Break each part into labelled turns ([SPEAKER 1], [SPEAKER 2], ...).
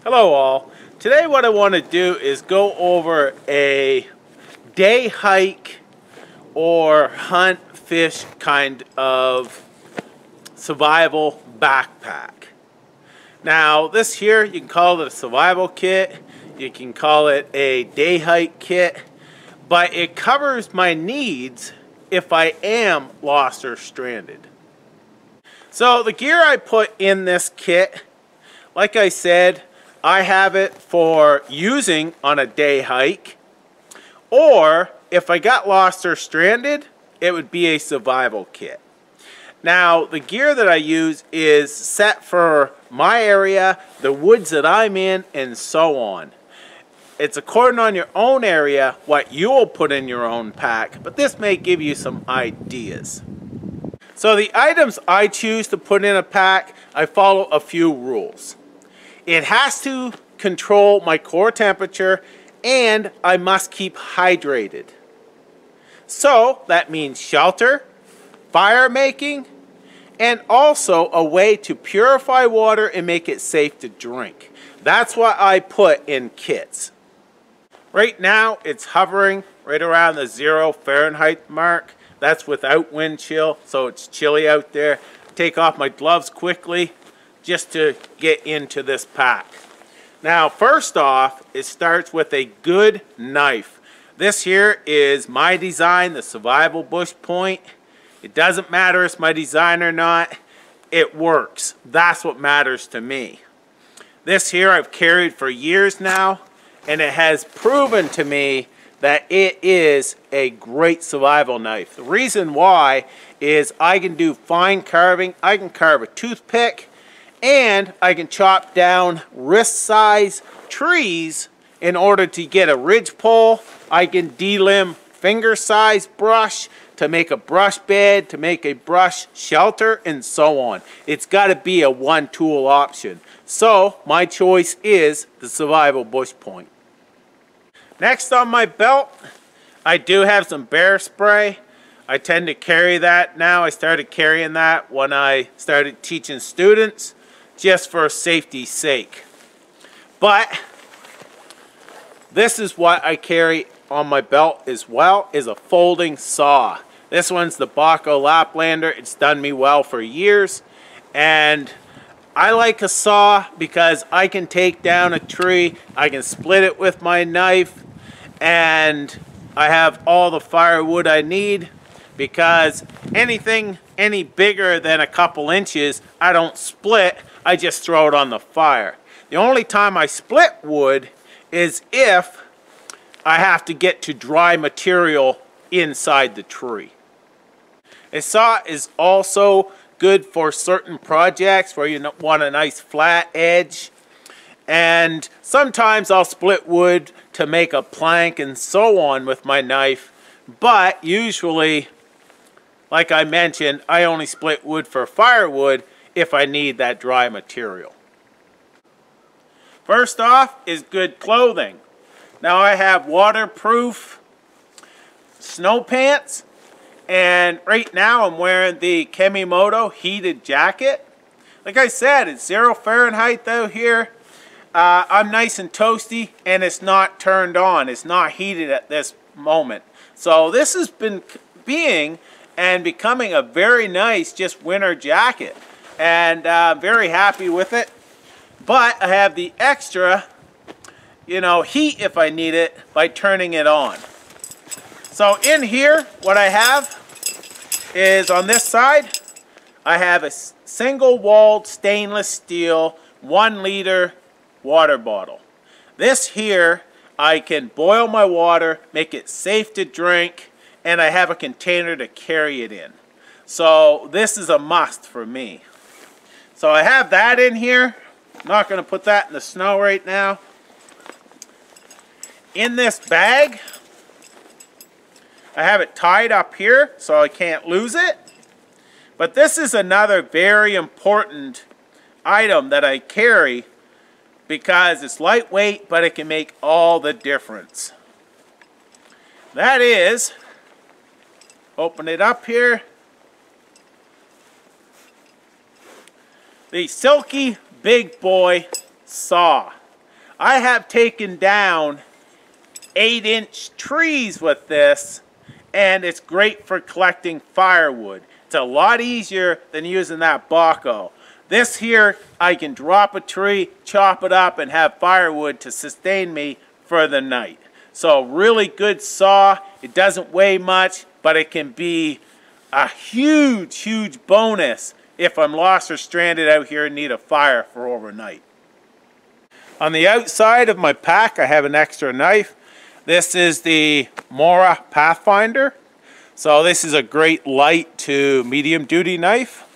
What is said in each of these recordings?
[SPEAKER 1] Hello all. Today what I want to do is go over a day hike or hunt fish kind of survival backpack. Now this here, you can call it a survival kit, you can call it a day hike kit, but it covers my needs if I am lost or stranded. So the gear I put in this kit, like I said, I have it for using on a day hike, or if I got lost or stranded, it would be a survival kit. Now, the gear that I use is set for my area, the woods that I'm in, and so on. It's according on your own area what you'll put in your own pack, but this may give you some ideas. So the items I choose to put in a pack, I follow a few rules. It has to control my core temperature, and I must keep hydrated. So that means shelter, fire making, and also a way to purify water and make it safe to drink. That's what I put in kits. Right now it's hovering right around the 0 Fahrenheit mark. That's without wind chill, so it's chilly out there. Take off my gloves quickly just to get into this pack. Now first off, it starts with a good knife. This here is my design, the Survival Bush Point. It doesn't matter if it's my design or not, it works. That's what matters to me. This here I've carried for years now, and it has proven to me that it is a great survival knife. The reason why is I can do fine carving. I can carve a toothpick, and I can chop down wrist-size trees in order to get a ridge pole. I can delimb finger-size brush to make a brush bed, to make a brush shelter, and so on. It's got to be a one-tool option. So my choice is the Survival Bush Point. Next on my belt, I do have some bear spray. I tend to carry that now. I started carrying that when I started teaching students, just for safety's sake. But this is what I carry on my belt as well, is a folding saw. This one's the Baco Laplander. It's done me well for years, and I like a saw because I can take down a tree, I can split it with my knife, and I have all the firewood I need, because anything any bigger than a couple inches, I don't split, I just throw it on the fire. The only time I split wood is if I have to get to dry material inside the tree. A saw is also good for certain projects where you want a nice flat edge. And sometimes I'll split wood to make a plank and so on with my knife. But usually, like I mentioned, I only split wood for firewood if I need that dry material. First off is good clothing. Now I have waterproof snow pants, and right now I'm wearing the Kemimoto heated jacket. Like I said, it's 0 Fahrenheit though here. I'm nice and toasty, and it's not turned on. It's not heated at this moment. So this has been being and becoming a very nice just winter jacket, and I'm very happy with it. But I have the extra, heat if I need it by turning it on. So in here, what I have is on this side, I have a single-walled stainless steel 1 liter water bottle. This here, I can boil my water, make it safe to drink, and I have a container to carry it in. So this is a must for me. So I have that in here. I'm not going to put that in the snow right now. In this bag, I have it tied up here so I can't lose it. But this is another very important item that I carry because it's lightweight, but it can make all the difference. That is, open it up here, the Silky Big Boy saw. I have taken down 8-inch trees with this, and it's great for collecting firewood. It's a lot easier than using that backhoe. This here, I can drop a tree, chop it up, and have firewood to sustain me for the night. So really good saw. It doesn't weigh much, but it can be a huge, huge bonus if I'm lost or stranded out here and need a fire for overnight. On the outside of my pack, I have an extra knife. This is the Mora Pathfinder. So this is a great light to medium duty knife.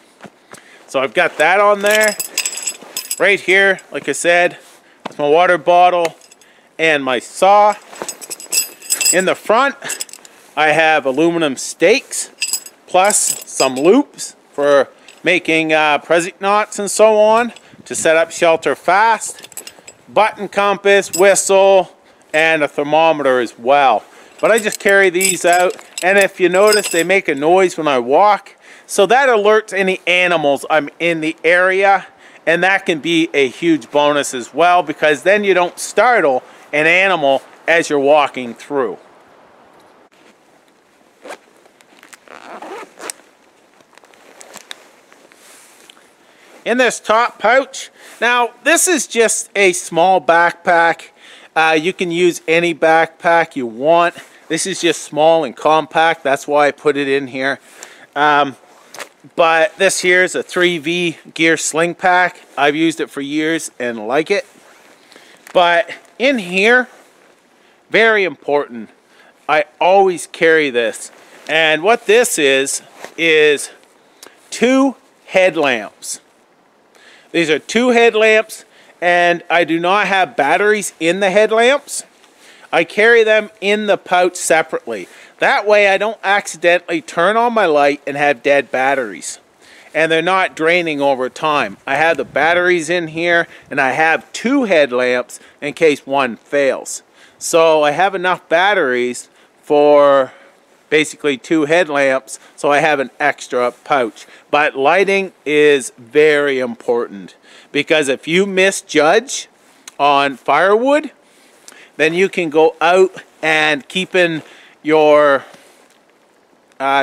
[SPEAKER 1] So I've got that on there. Right here, like I said, it's my water bottle and my saw. In the front, I have aluminum stakes, plus some loops for making present knots and so on to set up shelter fast. Button compass, whistle, and a thermometer as well. But I just carry these out, and if you notice, they make a noise when I walk. So that alerts any animals I'm in the area, and that can be a huge bonus as well, because then you don't startle an animal as you're walking through. In this top pouch, now this is just a small backpack. You can use any backpack you want. This is just small and compact, that's why I put it in here. But this here is a 3V gear sling pack. I've used it for years and like it. But in here, very important, I always carry this. And what this is 2 headlamps. These are 2 headlamps, and I do not have batteries in the headlamps. I carry them in the pouch separately. That way I don't accidentally turn on my light and have dead batteries. And they're not draining over time. I have the batteries in here, and I have 2 headlamps in case one fails. So I have enough batteries for basically 2 headlamps, so I have an extra pouch. But lighting is very important, because if you misjudge on firewood, then you can go out and keeping your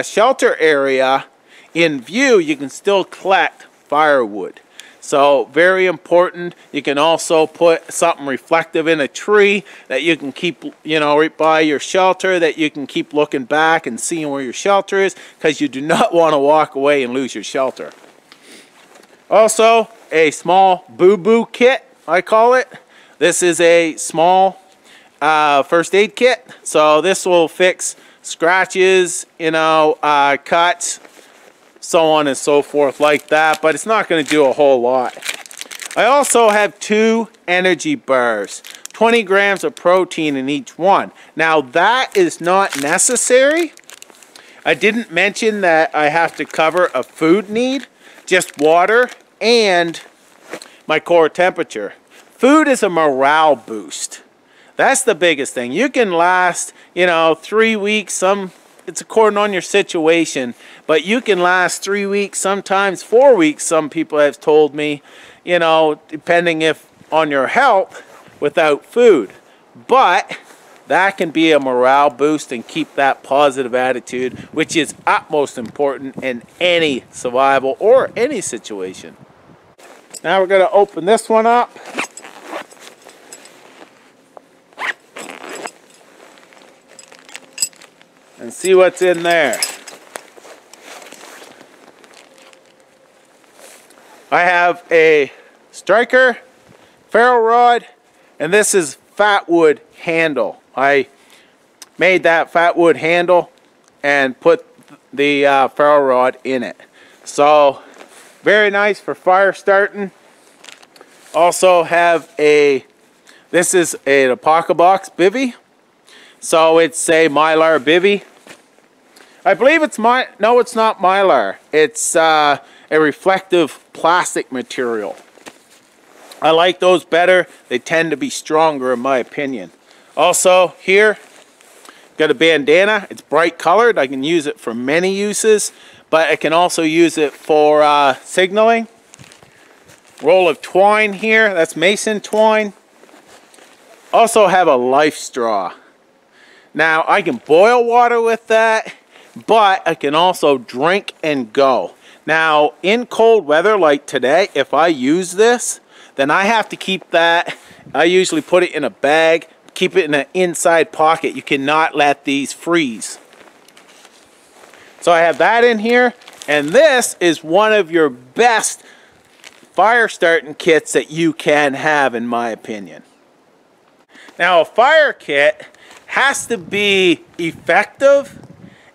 [SPEAKER 1] shelter area in view, you can still collect firewood. So very important. You can also put something reflective in a tree that you can keep, you know, right by your shelter, that you can keep looking back and seeing where your shelter is, because you do not want to walk away and lose your shelter. Also, a small boo-boo kit, I call it. This is a small first aid kit. So this will fix scratches, you know, cuts, so on and so forth like that, but it's not going to do a whole lot. I also have 2 energy bars, 20 grams of protein in each one. Now that is not necessary. I didn't mention that I have to cover a food need, just water and my core temperature. Food is a morale boost. That's the biggest thing. You can last, you know, 3 weeks, it's according on your situation, but you can last 3 weeks, sometimes 4 weeks, some people have told me, you know, depending if on your health without food. But that can be a morale boost and keep that positive attitude, which is utmost important in any survival or any situation. Now we're going to open this one up. And see what's in there. I have a striker, ferro rod, and this is fat wood handle. I made that fat wood handle and put the ferro rod in it. So very nice for fire starting. Also have this is an Apoca box bivvy. So it's a Mylar bivvy. I believe it's no, it's not Mylar. It's a reflective plastic material. I like those better. They tend to be stronger in my opinion. Also here, got a bandana. It's bright colored. I can use it for many uses, but I can also use it for signaling. Roll of twine here. That's mason twine. Also have a life straw. Now I can boil water with that, but I can also drink and go. Now in cold weather like today, if I use this, then I have to keep that. I usually put it in a bag, keep it in an inside pocket. You cannot let these freeze. So I have that in here, and this is one of your best fire starting kits that you can have, in my opinion. Now a fire kit has to be effective,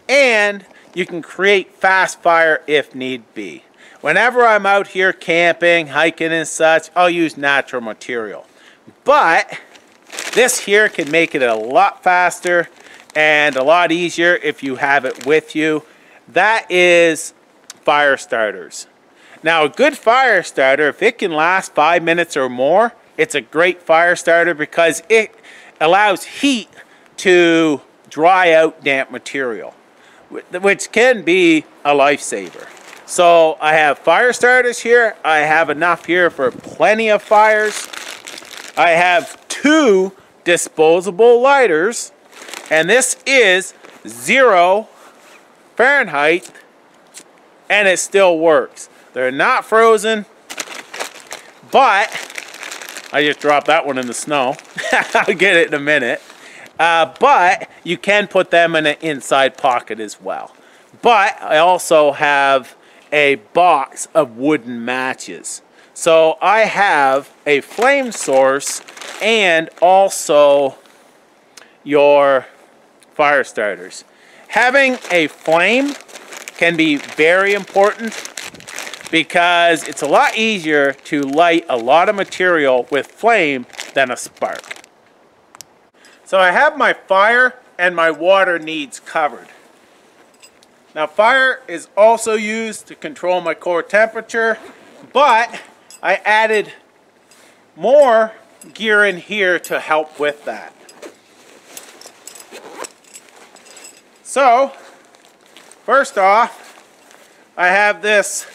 [SPEAKER 1] and you can create fast fire if need be. Whenever I'm out here camping, hiking and such, I'll use natural material. But this here can make it a lot faster and a lot easier if you have it with you. That is fire starters. Now a good fire starter, if it can last 5 minutes or more, it's a great fire starter because it allows heat to dry out damp material, which can be a lifesaver. So I have fire starters here. I have enough here for plenty of fires. I have 2 disposable lighters, and this is 0 Fahrenheit, and it still works. They're not frozen, but I just dropped that one in the snow. I'll get it in a minute. But you can put them in an inside pocket as well. But I also have a box of wooden matches. So I have a flame source and also your fire starters. Having a flame can be very important because it's a lot easier to light a lot of material with flame than a spark. So I have my fire and my water needs covered. Now fire is also used to control my core temperature, but I added more gear in here to help with that. So first off, I have this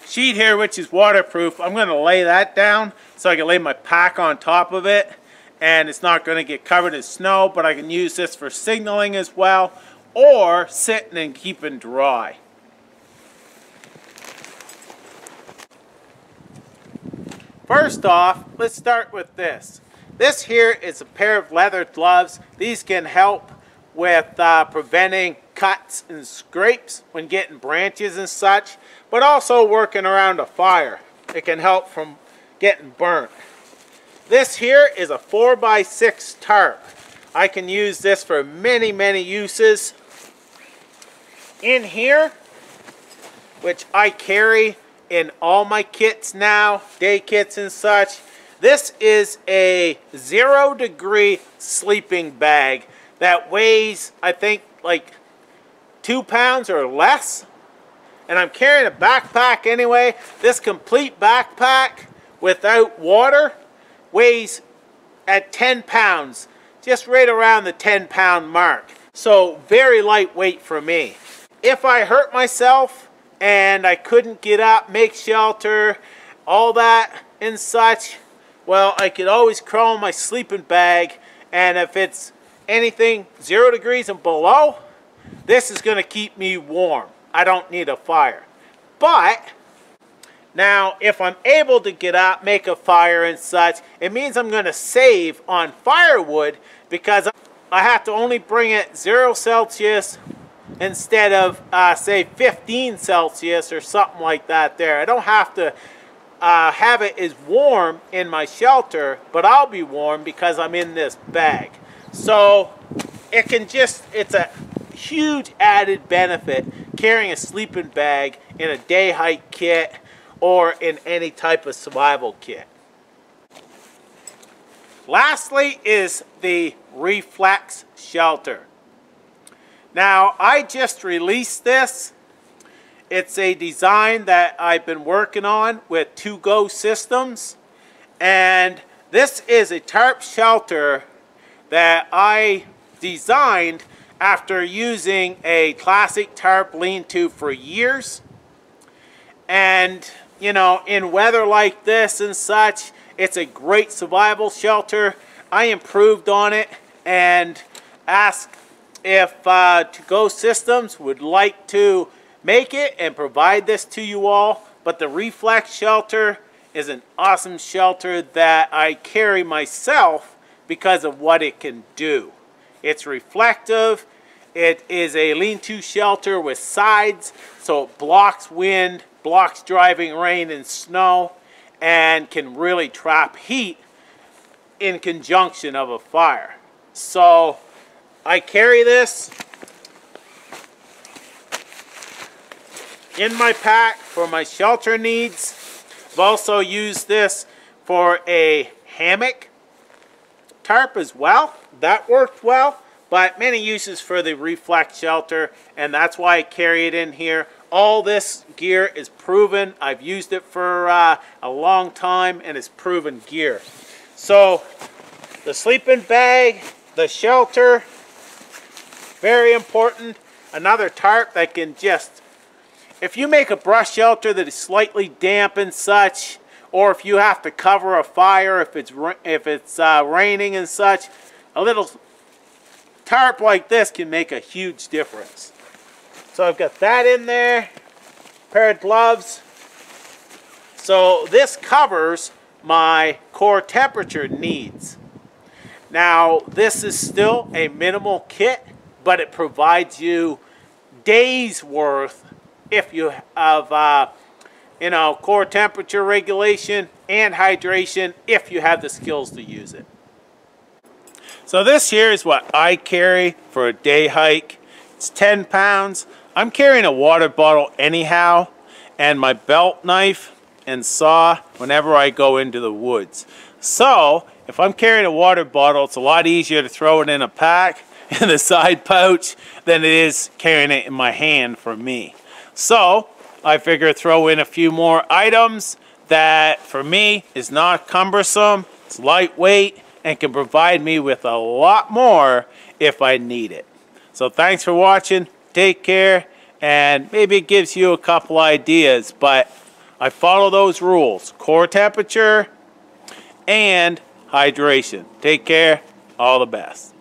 [SPEAKER 1] sheet here which is waterproof. I'm going to lay that down so I can lay my pack on top of it, and it's not going to get covered in snow, but I can use this for signaling as well, or sitting and keeping dry. First off, let's start with this. This here is a pair of leather gloves. These can help with preventing cuts and scrapes when getting branches and such, but also working around a fire. It can help from getting burnt. This here is a 4x6 tarp. I can use this for many, many uses. In here, which I carry in all my kits now, day kits and such, this is a 0-degree sleeping bag that weighs, I think, like 2 pounds or less. And I'm carrying a backpack anyway. This complete backpack without water weighs at 10 pounds, just right around the 10-pound mark. So very lightweight for me. If I hurt myself and I couldn't get up, make shelter, all that and such, well, I could always crawl in my sleeping bag, and if it's anything 0 degrees and below, this is going to keep me warm. I don't need a fire. But now if I'm able to get up, make a fire and such, it means I'm going to save on firewood because I have to only bring it 0 Celsius instead of say 15 Celsius or something like that there. I don't have to have it as warm in my shelter, but I'll be warm because I'm in this bag. So it can just, it's a huge added benefit carrying a sleeping bag in a day hike kit or in any type of survival kit. Lastly is the reflex shelter. Now I just released this. It's a design that I've been working on with 2Go Systems, and this is a tarp shelter that I designed after using a classic tarp lean-to for years. And you know, in weather like this and such, It's a great survival shelter. I improved on it and asked if To Go Systems would like to make it and provide this to you all. But the Reflex shelter is an awesome shelter that I carry myself because of what it can do. It's reflective. It is a lean-to shelter with sides, so it blocks wind, blocks driving rain and snow, and can really trap heat in conjunction of a fire. So I carry this in my pack for my shelter needs. I've also used this for a hammock tarp as well. That worked well, but many uses for the Reflex shelter, and that's why I carry it in here. All this gear is proven. I've used it for a long time, and it's proven gear. So the sleeping bag, the shelter, very important. Another tarp that can just, if you make a brush shelter that is slightly damp and such, or if you have to cover a fire, if it's raining and such, a little tarp like this can make a huge difference. So I've got that in there, pair of gloves. So this covers my core temperature needs. Now this is still a minimal kit, but it provides you days worth if you have core temperature regulation and hydration if you have the skills to use it. So this here is what I carry for a day hike. It's 10 pounds. I'm carrying a water bottle anyhow, and my belt knife and saw whenever I go into the woods. So if I'm carrying a water bottle, it's a lot easier to throw it in a pack in the side pouch than it is carrying it in my hand for me. So I figure throw in a few more items that for me is not cumbersome, it's lightweight, and can provide me with a lot more if I need it. So thanks for watching, take care, and maybe it gives you a couple ideas, but I follow those rules: core temperature and hydration. Take care, all the best.